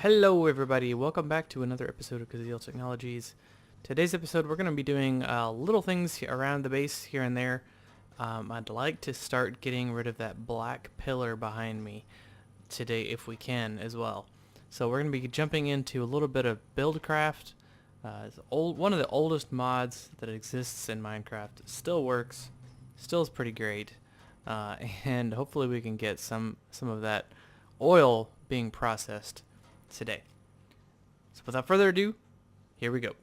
Hello everybody, welcome back to another episode of Kuzil Technologies. Today's episode we're going to be doing little things around the base here and there. I'd like to start getting rid of that black pillar behind me today if we can as well. So we're going to be jumping into a little bit of Buildcraft. It's one of the oldest mods that exists in Minecraft. It still works, still is pretty great, and hopefully we can get some of that oil being processed today. So without further ado, here we go.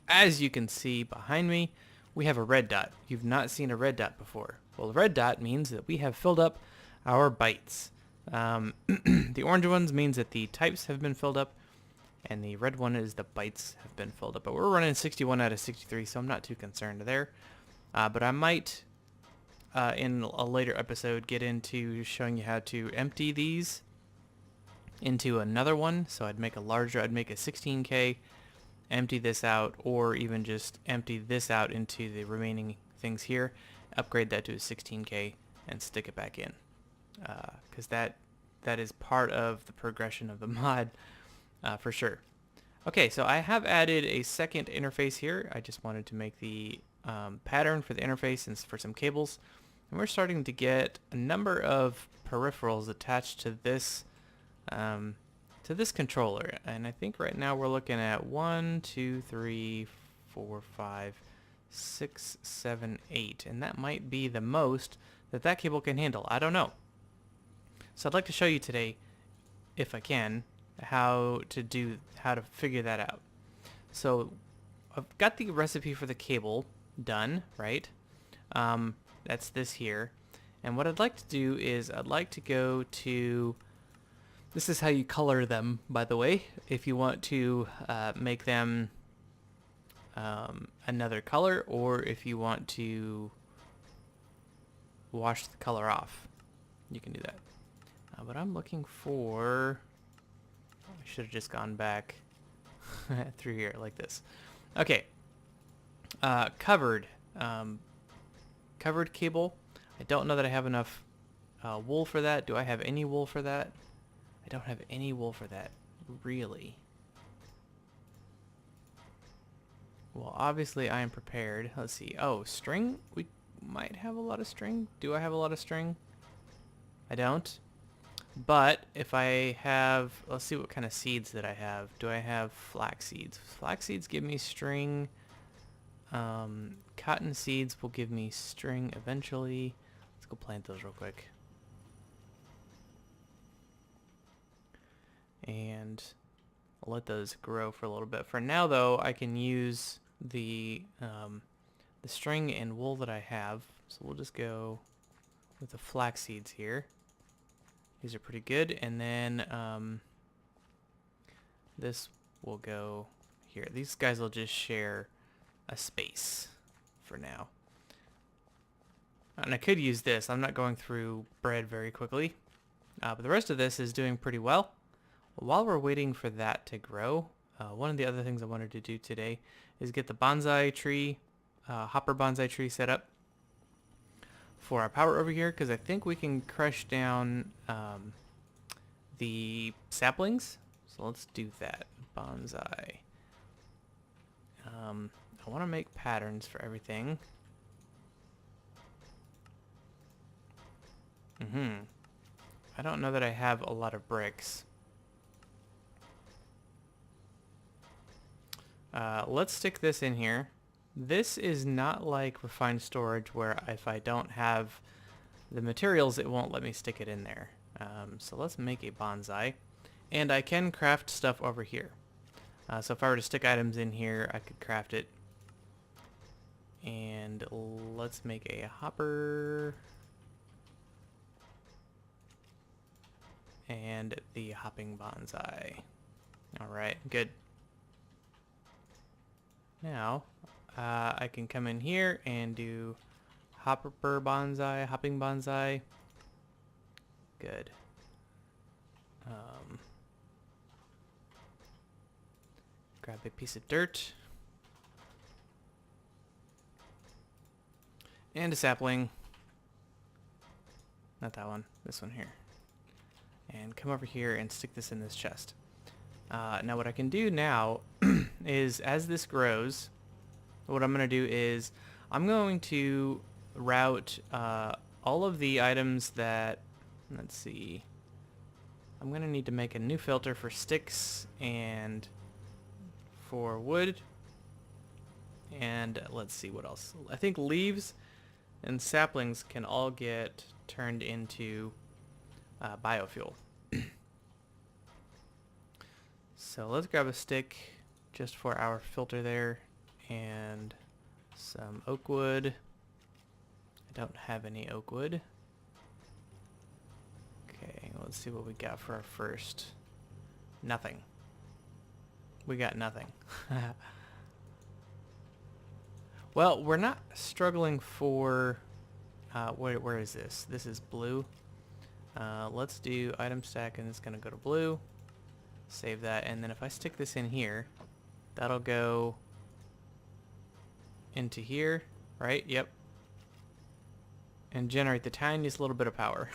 As you can see behind me, we have a red dot. You've not seen a red dot before. Well, the red dot means that we have filled up our bytes. The orange ones means that the types have been filled up, and the red one is the bytes have been filled up. But we're running 61 out of 63, so I'm not too concerned there. But I might, in a later episode, get into showing you how to empty these into another one. So I'd make a 16K, empty this out, or even just empty this out into the remaining things here, upgrade that to a 16K and stick it back in, because that is part of the progression of the mod, for sure. Okay, so I have added a second interface here. I just wanted to make the pattern for the interface and for some cables, and we're starting to get a number of peripherals attached to this controller, and I think right now we're looking at 1, 2, 3, 4, 5, 6, 7, 8, and that might be the most that cable can handle. I don't know. So I'd like to show you today, if I can, how to figure that out. So I've got the recipe for the cable done, right? That's this here, and what I'd like to do is I'd like to go to, this is how you color them, by the way, if you want to make them another color, or if you want to wash the color off, you can do that. But I'm looking for, I should have just gone back through here like this. Okay, covered cable. I don't know that I have enough wool for that. Do I have any wool for that? I don't have any wool for that, really. Well, obviously I am prepared. Let's see. Oh, string? We might have a lot of string. Do I have a lot of string? I don't. But if I have, let's see what kind of seeds that I have. Do I have flax seeds? Flax seeds give me string. Cotton seeds will give me string eventually. Let's go plant those real quick. And I'll let those grow for a little bit. For now, though, I can use the string and wool that I have. So we'll just go with the flax seeds here. These are pretty good. And then this will go here. These guys will just share a space for now. And I could use this. I'm not going through bread very quickly. But the rest of this is doing pretty well. While we're waiting for that to grow, one of the other things I wanted to do today is get the bonsai tree, hopper bonsai tree set up for our power over here, because I think we can crush down the saplings. So let's do that. Bonsai. I want to make patterns for everything. I don't know that I have a lot of bricks. Let's stick this in here. This is not like refined storage where if I don't have the materials, it won't let me stick it in there. So let's make a bonsai. And I can craft stuff over here. So if I were to stick items in here, I could craft it. And let's make a hopper. And the hopping bonsai. Alright, good. Now, I can come in here and do hopper bonsai, hopping bonsai. Good. Grab a piece of dirt. And a sapling. Not that one, this one here. and come over here and stick this in this chest. Now what I can do now is, as this grows, what I'm going to do is I'm going to route all of the items that, let's see, I'm going to need to make a new filter for sticks and for wood, and let's see what else. I think leaves and saplings can all get turned into biofuel. So let's grab a stick just for our filter there, and some oak wood. I don't have any oak wood. Okay, let's see what we got for our first. Nothing. We got nothing. Well, we're not struggling for... where is this? This is blue. Let's do item stack, and it's going to go to blue. Save that, and then if I stick this in here, that'll go into here, right? Yep. And generate the tiniest little bit of power.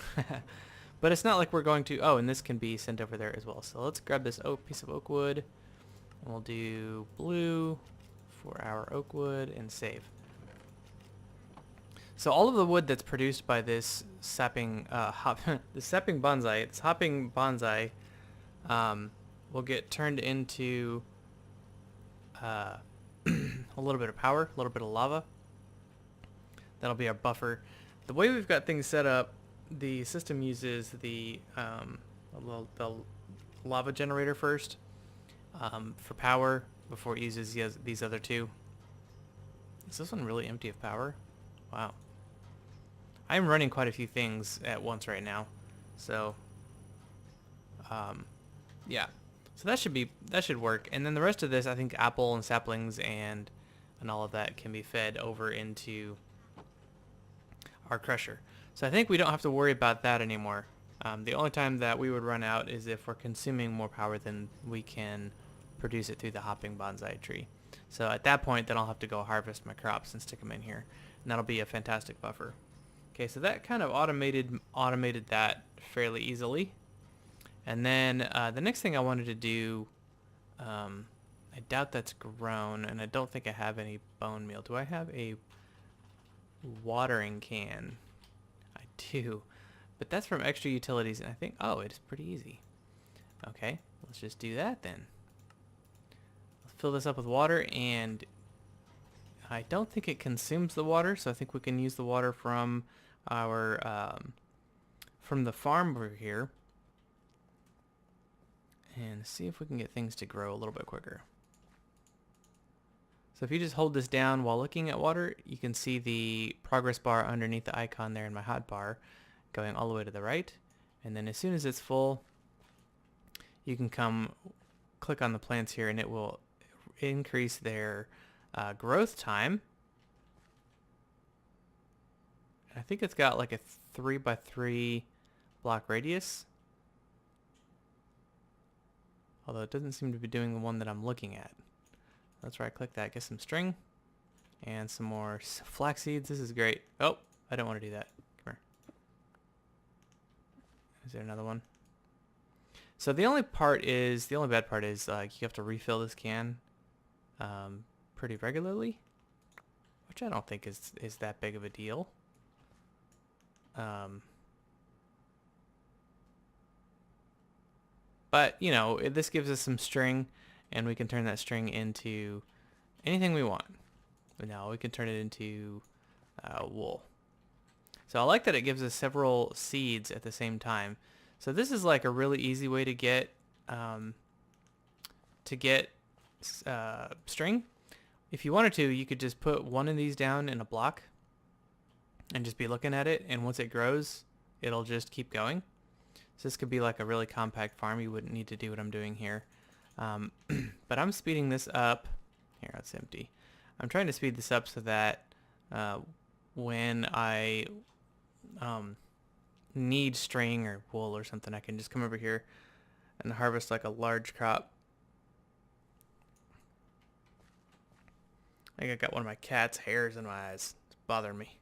But it's not like we're going to... Oh, and this can be sent over there as well. So let's grab this piece of oak wood, and we'll do blue for our oak wood and save. So all of the wood that's produced by this sapping the sapping bonsai, this hopping bonsai, will get turned into a little bit of power, a little bit of lava. That'll be our buffer. The way we've got things set up, the system uses the lava generator first for power before it uses these other two. Is this one really empty of power? Wow. I'm running quite a few things at once right now, so yeah. So that should work. And then the rest of this, I think apple and saplings and all of that can be fed over into our crusher. So I think we don't have to worry about that anymore. The only time that we would run out is if we're consuming more power than we can produce it through the hopping bonsai tree. So at that point, then I'll have to go harvest my crops and stick them in here, and that'll be a fantastic buffer. Okay, so that kind of automated that fairly easily. And then the next thing I wanted to do, I doubt that's grown, and I don't think I have any bone meal. Do I have a watering can? I do, but that's from extra utilities, and I think, oh, it's pretty easy. Okay, let's just do that then. Let's fill this up with water, and I don't think it consumes the water, so I think we can use the water from our from the farm over here and see if we can get things to grow a little bit quicker. So if you just hold this down while looking at water, you can see the progress bar underneath the icon there in my hotbar going all the way to the right. And then as soon as it's full, you can come click on the plants here, and it will increase their growth time. I think it's got like a 3x3 block radius. Although it doesn't seem to be doing the one that I'm looking at. Let's right click that, get some string, and some more flax seeds. This is great. Oh, I don't want to do that. Come here. Is there another one? So the only bad part is you have to refill this can pretty regularly, which I don't think is that big of a deal. But, you know, this gives us some string, and we can turn that string into anything we want. But now we can turn it into wool. So I like that it gives us several seeds at the same time. So this is like a really easy way to get string. If you wanted to, you could just put one of these down in a block and just be looking at it, and once it grows, it'll just keep going. So this could be like a really compact farm. You wouldn't need to do what I'm doing here. But I'm speeding this up. Here, it's empty. I'm trying to speed this up so that when I need string or wool or something, I can just come over here and harvest like a large crop. I think I got one of my cat's hairs in my eyes. It's bothering me.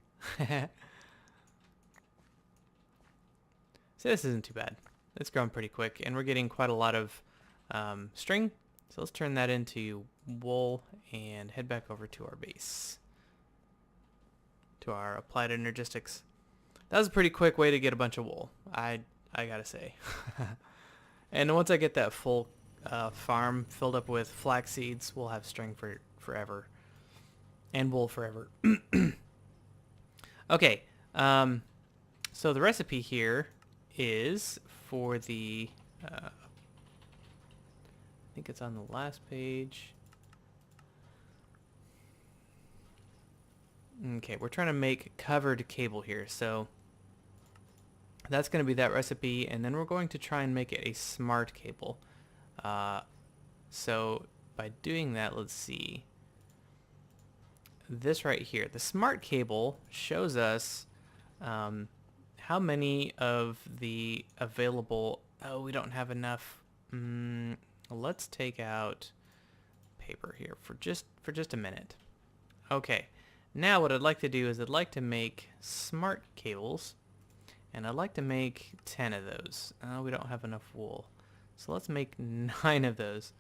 See, this isn't too bad. it's growing pretty quick, and we're getting quite a lot of string. So let's turn that into wool and head back over to our base, to our applied energistics. That was a pretty quick way to get a bunch of wool, I gotta say. And once I get that full farm filled up with flax seeds, we'll have string for forever and wool forever. Okay, so the recipe here is for the I think it's on the last page. Okay, we're trying to make covered cable here, so that's going to be that recipe, and then we're going to try and make it a smart cable. So by doing that, let's see. This right here, the smart cable shows us how many of the available... Oh, we don't have enough. Let's take out paper here for just a minute. Okay, now what I'd like to do is I'd like to make smart cables, and I'd like to make 10 of those. We don't have enough wool, so let's make 9 of those.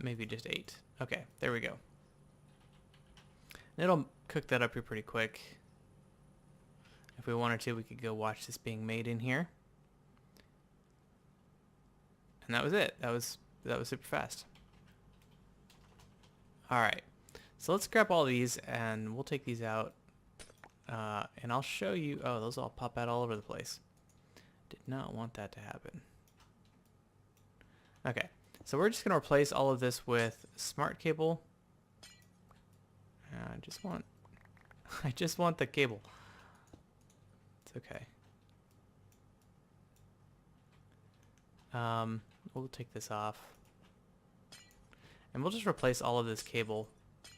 Maybe just 8. Okay, there we go. And it'll cook that up here pretty quick. If we wanted to, we could go watch this being made in here. And that was it. That was super fast. All right, so let's grab all these and we'll take these out. And I'll show you. Oh, those all pop out all over the place. Did not want that to happen. Okay, so we're just going to replace all of this with smart cable. I just want the cable. It's okay. We'll take this off. And we'll just replace all of this cable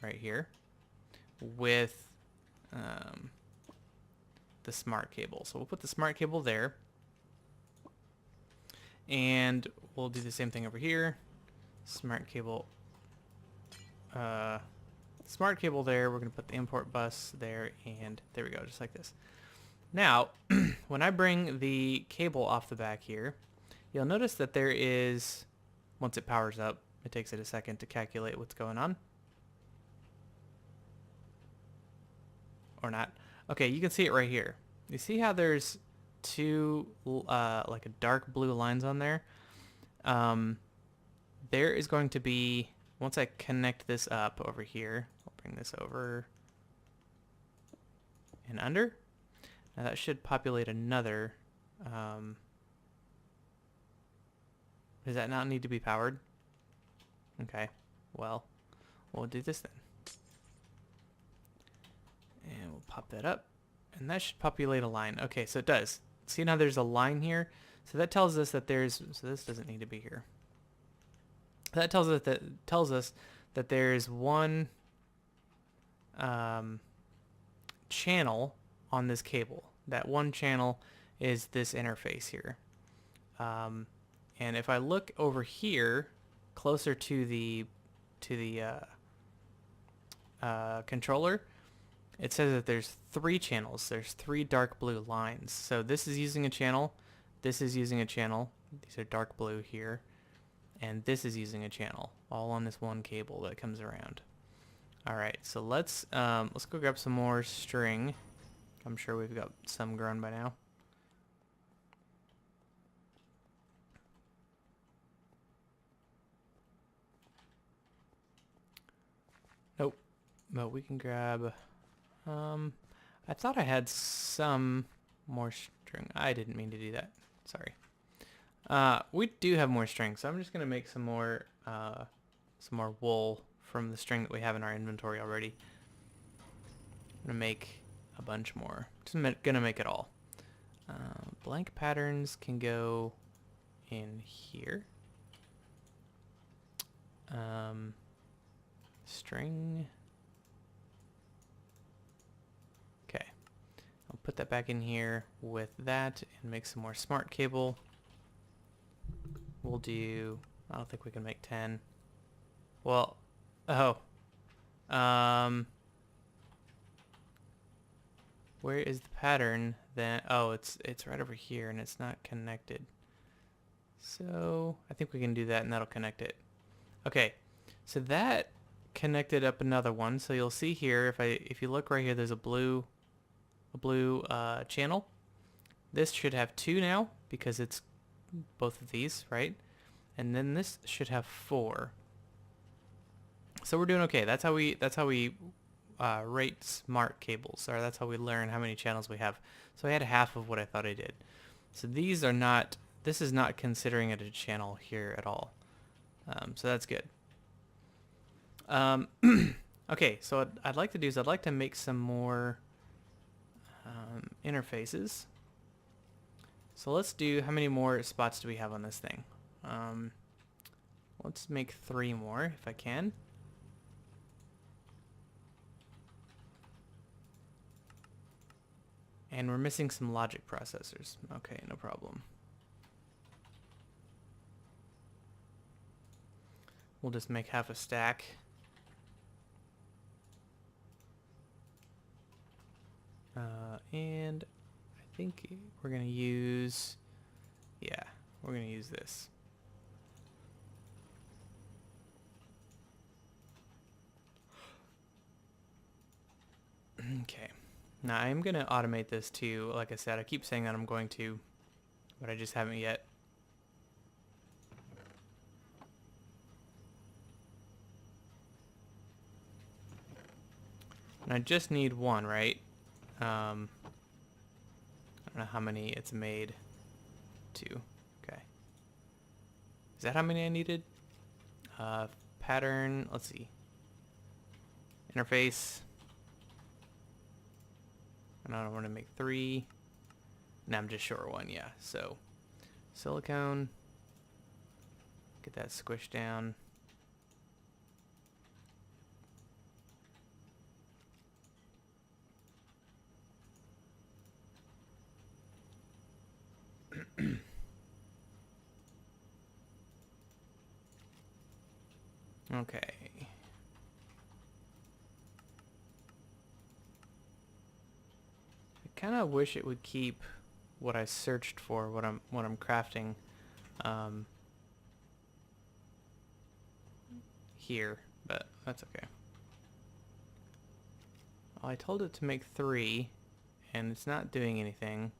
right here with the smart cable. So we'll put the smart cable there. And we'll do the same thing over here. Smart cable. Smart cable there. We're going to put the import bus there. And there we go, just like this. Now, when I bring the cable off the back here, you'll notice that there is, once it powers up, it takes it a second to calculate what's going on. Or not. Okay, you can see it right here. You see how there's two like a dark blue lines on there? There is going to be, once I connect this up over here, I'll bring this over and under. Now that should populate another. Does that not need to be powered? Okay, well, we'll do this then. And we'll pop that up. And that should populate a line. Okay, so it does. See now there's a line here? So that tells us that there's, so this doesn't need to be here. That tells us that there's one channel on this cable. That one channel is this interface here. And if I look over here, closer to the controller, it says that there's 3 channels. There's 3 dark blue lines. So this is using a channel. This is using a channel. These are dark blue here. And this is using a channel, all on this one cable that comes around. All right, so let's go grab some more string. I'm sure we've got some grown by now. Nope, but we can grab. I thought I had some more string. I didn't mean to do that. Sorry. We do have more string, so I'm just gonna make some more wool from the string that we have in our inventory already. I'm gonna make a bunch more. Just gonna make it all. Blank patterns can go in here. String. Okay, I'll put that back in here with that and make some more smart cable. We'll do, I don't think we can make 10. Well, oh. Where is the pattern then? Oh, it's right over here and it's not connected. So I think we can do that and that'll connect it. Okay, so that connected up another one. So you'll see here, if you look right here, there's a blue channel. This should have 2 now because it's both of these, right? And then this should have 4. So we're doing okay. That's how we rate smart cables, or that's how we learn how many channels we have. So I had half of what I thought I did. So these are not. This is not considering it a channel here at all. So that's good. Okay, so what I'd like to do is I'd like to make some more interfaces. So let's do, how many more spots do we have on this thing? Let's make 3 more if I can. And we're missing some logic processors. Okay, no problem. We'll just make half a stack. And I think we're going to use, yeah, we're going to use this. Okay. Now I'm going to automate this too. Like I said, I keep saying that I'm going to, but I just haven't yet. And I just need 1, right? I don't know how many it's made. 2. Okay. Is that how many I needed? Pattern, let's see. Interface. And I don't want to make 3. Now I'm just short 1, yeah. So silicone. Get that squished down. Okay. I kind of wish it would keep what I searched for, what I'm crafting, here, but that's okay. Well, I told it to make 3, and it's not doing anything.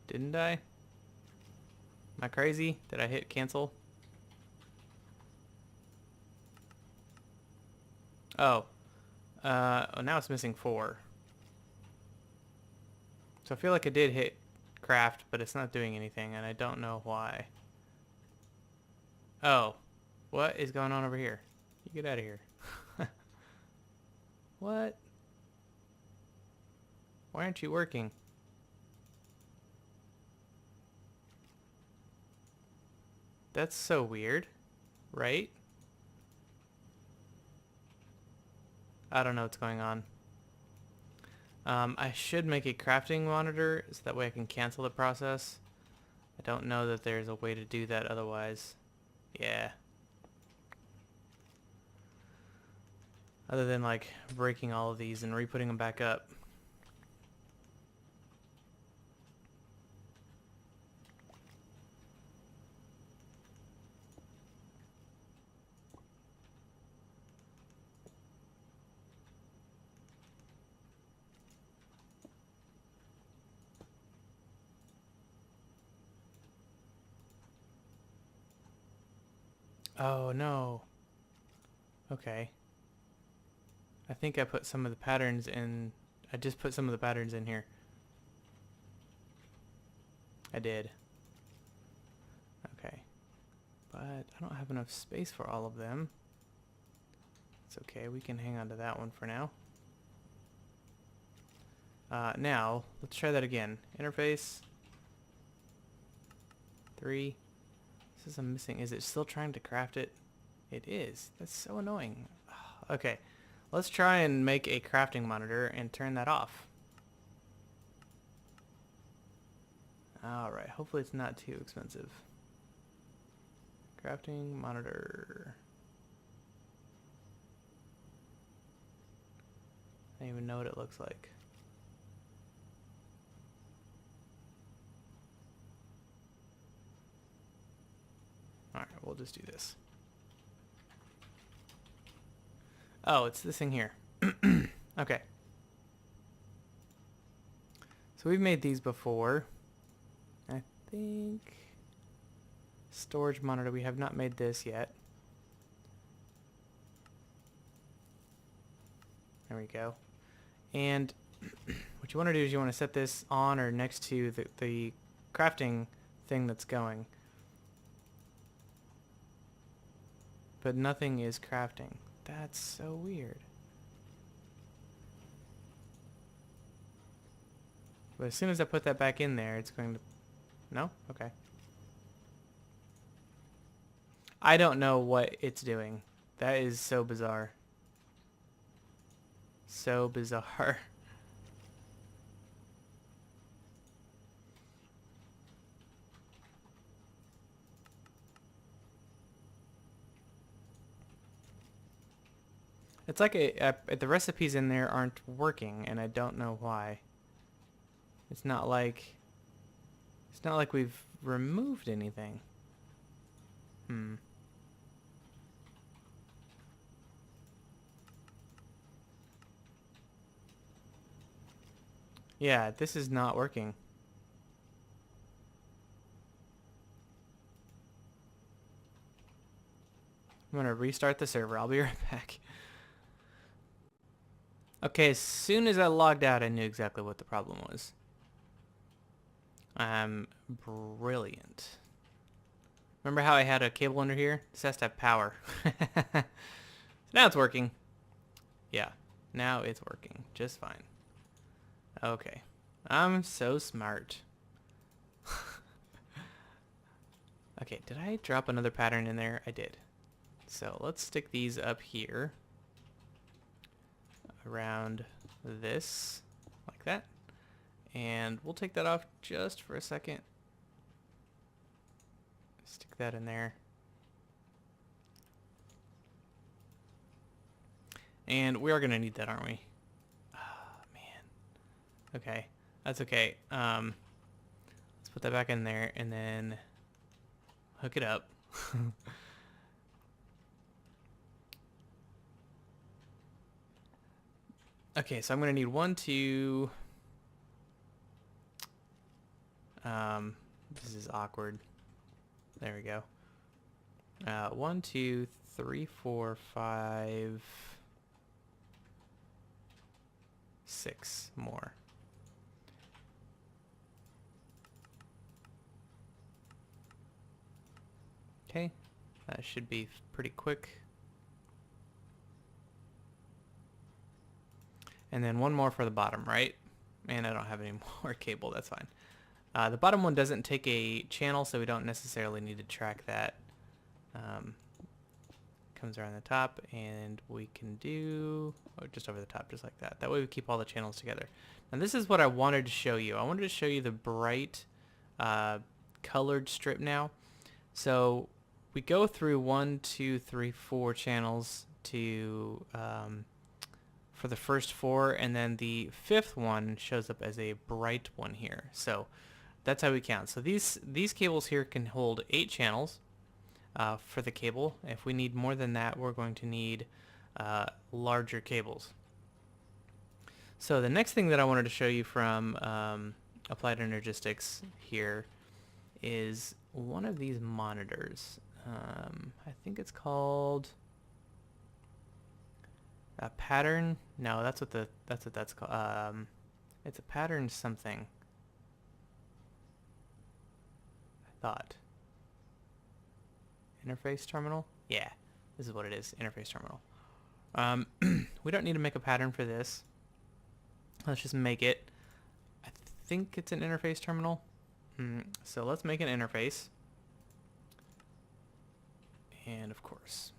Didn't I? Am I crazy? Did I hit cancel? Oh. Now it's missing 4. So I feel like I did hit craft, but it's not doing anything, and I don't know why. Oh. What is going on over here? You get out of here. What? Why aren't you working? That's so weird, right? I don't know what's going on. I should make a crafting monitor so that way I can cancel the process. I don't know that there's a way to do that otherwise. Yeah. Other than like breaking all of these and re-putting them back up. Oh no. Okay. I think I put some of the patterns in. I just put some of the patterns in here. I did. Okay. But I don't have enough space for all of them. It's okay. We can hang on to that one for now. Now, let's try that again. Interface. 3. This is missing. Is it still trying to craft it? It is. That's so annoying. Okay. Let's try and make a crafting monitor and turn that off. Alright, hopefully it's not too expensive. Crafting monitor. don't even know what it looks like. Alright, we'll just do this. Oh, it's this thing here. Okay. So we've made these before. I think... Storage monitor, we have not made this yet. There we go. And what you want to do is you want to set this on or next to the crafting thing that's going. But nothing is crafting. That's so weird. But as soon as I put that back in there, it's going to... No? Okay. I don't know what it's doing. That is so bizarre. So bizarre. It's like the recipes in there aren't working, and I don't know why. It's not like we've removed anything. Yeah, this is not working. I'm gonna restart the server. I'll be right back. Okay, as soon as I logged out, I knew exactly what the problem was. Brilliant. Remember how I had a cable under here? This has to have power. So now it's working. Yeah, now it's working just fine. Okay, I'm so smart. Okay, did I drop another pattern in there? I did. So let's stick these up here. Around this, like that. And we'll take that off just for a second. Stick that in there. And we are going to need that, aren't we? Oh, man. Okay, that's okay. Let's put that back in there and then hook it up. Okay, so I'm going to need 1, 2... this is awkward. There we go. 1, 2, 3, 4, 5, 6 more. Okay, that should be pretty quick. And then 1 more for the bottom, right? And I don't have any more cable, that's fine. The bottom one doesn't take a channel, so we don't necessarily need to track that. Comes around the top, and we can do just over the top, just like that. That way we keep all the channels together. Now this is what I wanted to show you. I wanted to show you the bright colored strip now. So we go through 1, 2, 3, 4 channels to for the first 4, and then the 5th one shows up as a bright one here. So that's how we count. So these cables here can hold 8 channels for the cable. If we need more than that, we're going to need larger cables. So the next thing that I wanted to show you from Applied Energistics here is one of these monitors. I think it's called a pattern. No, that's what that's called. It's a pattern something. I thought. Interface terminal? Yeah, this is what it is. Interface terminal. We don't need to make a pattern for this. Let's just make it. I think it's an interface terminal. So let's make an interface. And of course.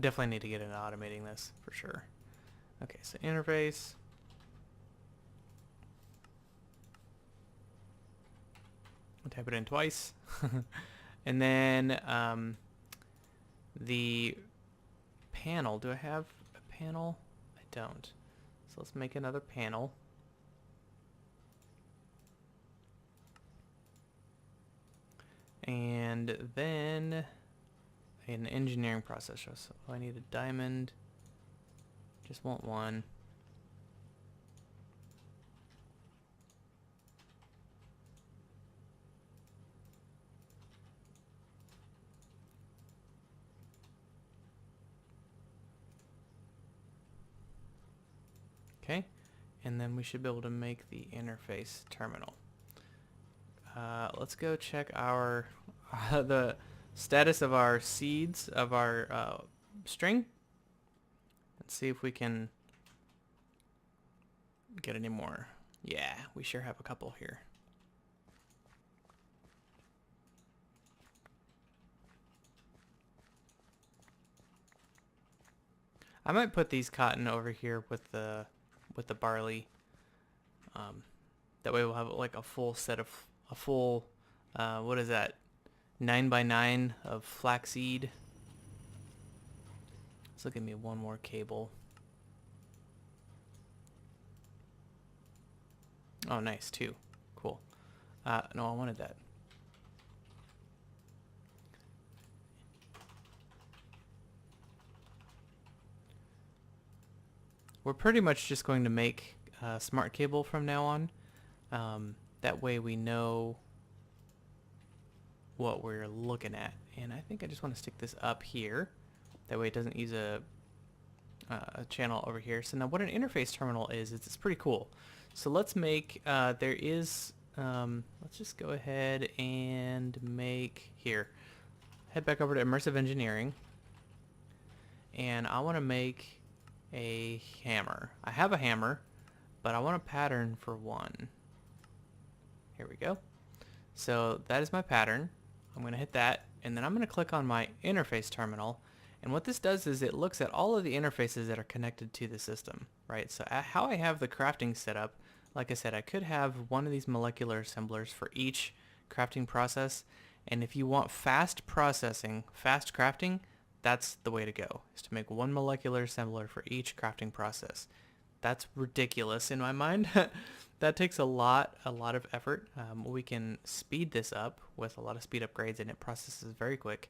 Definitely need to get into automating this for sure. Okay, so interface. I'll type it in twice. And then the panel. Do I have a panel? I don't. So let's make another panel. And then an engineering processor. So I need a diamond. Just want one. Okay, and then we should be able to make the interface terminal. Let's go check our the status of our seeds of our string. Let's see if we can get any more. Yeah, we sure have a couple here. I might put these cotton over here with the barley. That way we'll have like a full set of what is that? 9x9 of flaxseed. Let's look at me one more cable. Oh, nice, two. Cool. No, I wanted that. We're pretty much just going to make smart cable from now on. That way we know what we're looking at. And I think I just want to stick this up here. That way it doesn't use a channel over here. So now what an interface terminal is it's pretty cool. So let's make, let's just go ahead and make, here, head back over to Immersive Engineering. And I want to make a hammer. I have a hammer, but I want a pattern for one. Here we go. So that is my pattern. I'm going to hit that, and then I'm going to click on my interface terminal. And what this does is it looks at all of the interfaces that are connected to the system, right? So how I have the crafting set up, like I said, I could have one of these molecular assemblers for each crafting process. And if you want fast processing, fast crafting, that's the way to go, is to make one molecular assembler for each crafting process. That's ridiculous in my mind. That takes a lot of effort. We can speed this up with a lot of speed upgrades, and it processes very quick.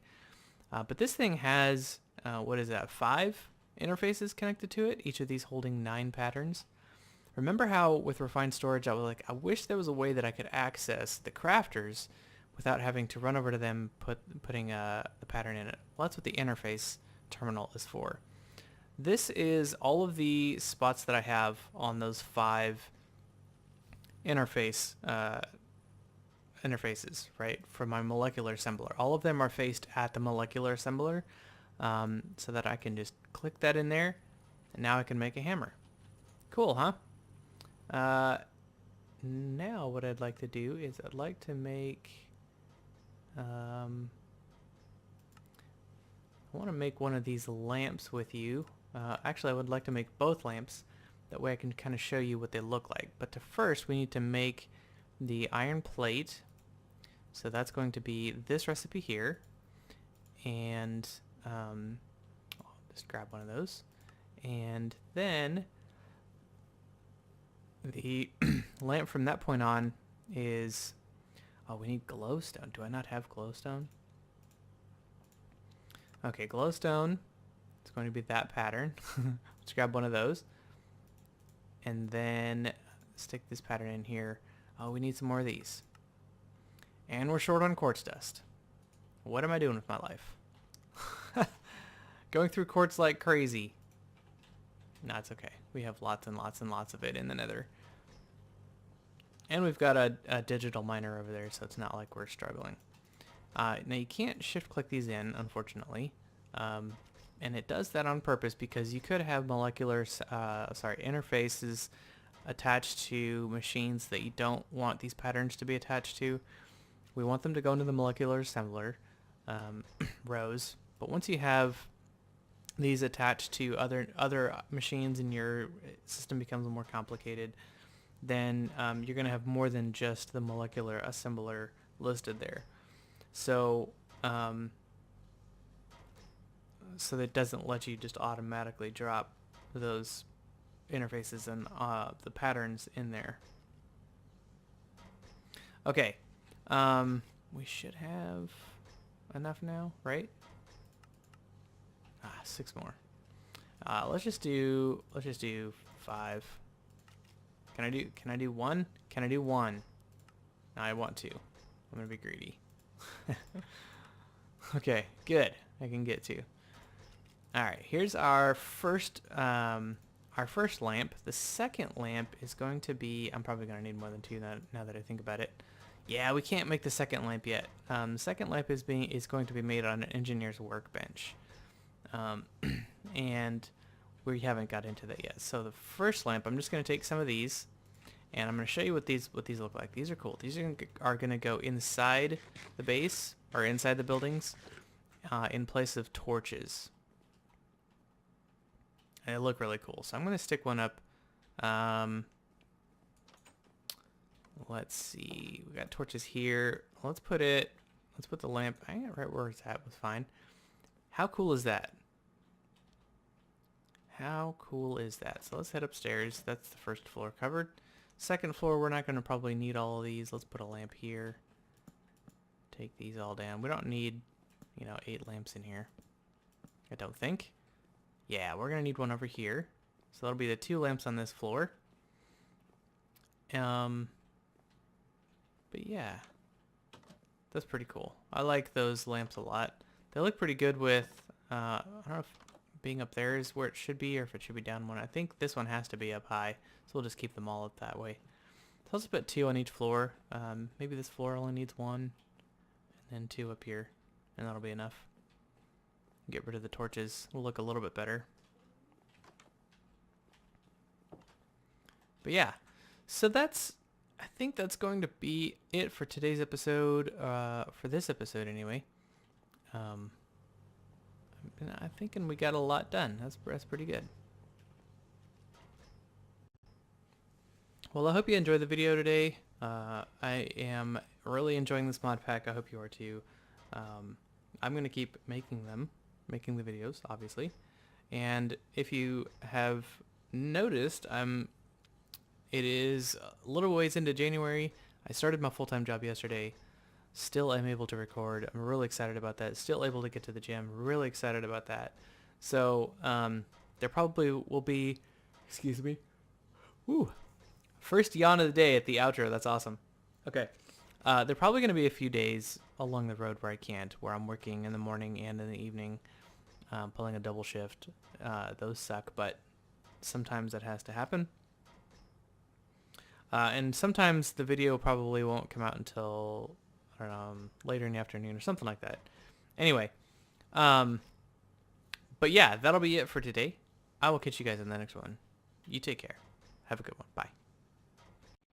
But this thing has, 5 interfaces connected to it, each of these holding 9 patterns. Remember how with refined storage I was like, I wish there was a way that I could access the crafters without having to run over to them putting the pattern in it. Well, that's what the interface terminal is for. This is all of the spots that I have on those 5 interfaces, right, for my molecular assembler. All of them are faced at the molecular assembler, so that I can just click that in there, and now I can make a hammer. Cool, huh? Now what I'd like to do is I'd like to make, I want to make one of these lamps with you. Actually, I would like to make both lamps. That way I can kind of show you what they look like. But first we need to make the iron plate. So that's going to be this recipe here. And I'll just grab one of those. And then the lamp from that point on is, oh, we need glowstone. Do I not have glowstone? Okay, glowstone. It's going to be that pattern. Let's grab one of those. And then stick this pattern in here. Oh, we need some more of these. And we're short on quartz dust. What am I doing with my life? Going through quartz like crazy. No, it's okay. We have lots and lots and lots of it in the nether. And we've got a digital miner over there, so it's not like we're struggling. Now you can't shift click these in, unfortunately. And it does that on purpose because you could have molecular, interfaces attached to machines that you don't want these patterns to be attached to. We want them to go into the molecular assembler rows. But once you have these attach to other machines and your system becomes more complicated, then you're going to have more than just the molecular assembler listed there. So so that doesn't let you just automatically drop those interfaces and the patterns in there. Okay, we should have enough now, right? 6 more. Let's just do 5. Can I do 1? Can I do 1? No, I want to. I'm gonna be greedy. Okay, good. I can get to. All right, here's our first lamp. The second lamp is going to be, I'm probably gonna need more than 2 now that I think about it. Yeah, we can't make the second lamp yet. The second lamp is going to be made on an engineer's workbench. And we haven't got into that yet. So the first lamp, I'm just going to take some of these, and I'm going to show you what these look like. These are cool. These are going to go inside the base, or inside the buildings, in place of torches. And they look really cool. So I'm going to stick one up. Let's see. We got torches here. Let's put the lamp, I got it right where it's at was fine. How cool is that? How cool is that? So let's head upstairs. That's the first floor covered. Second floor, we're not going to probably need all of these. Let's put a lamp here. Take these all down. We don't need, 8 lamps in here. I don't think. Yeah, we're going to need one over here. So that'll be the 2 lamps on this floor. But yeah, that's pretty cool. I like those lamps a lot. They look pretty good with, I don't know if being up there is where it should be or if it should be down one. I think this one has to be up high, so we'll just keep them all up that way. So let's put 2 on each floor. Maybe this floor only needs 1, and then 2 up here, and that'll be enough. Get rid of the torches. It'll look a little bit better. But yeah, so I think that's going to be it for today's episode, for this episode anyway. I'm thinking we got a lot done. That's pretty good. Well, I hope you enjoyed the video today. I am really enjoying this mod pack. I hope you are too. I'm going to keep making the videos, obviously. And if you have noticed, it is a little ways into January. I started my full-time job yesterday. Still am able to record. I'm really excited about that. Still able to get to the gym. Really excited about that. So there probably will be, excuse me, first yawn of the day at the outro. That's awesome. Okay. There are probably going to be a few days along the road where I can't, where I'm working in the morning and in the evening, pulling a double shift. Those suck, but sometimes that has to happen. And sometimes the video probably won't come out until, I don't know, later in the afternoon or something like that. Anyway, but yeah, that'll be it for today. I will catch you guys in the next one. You take care. Have a good one. Bye.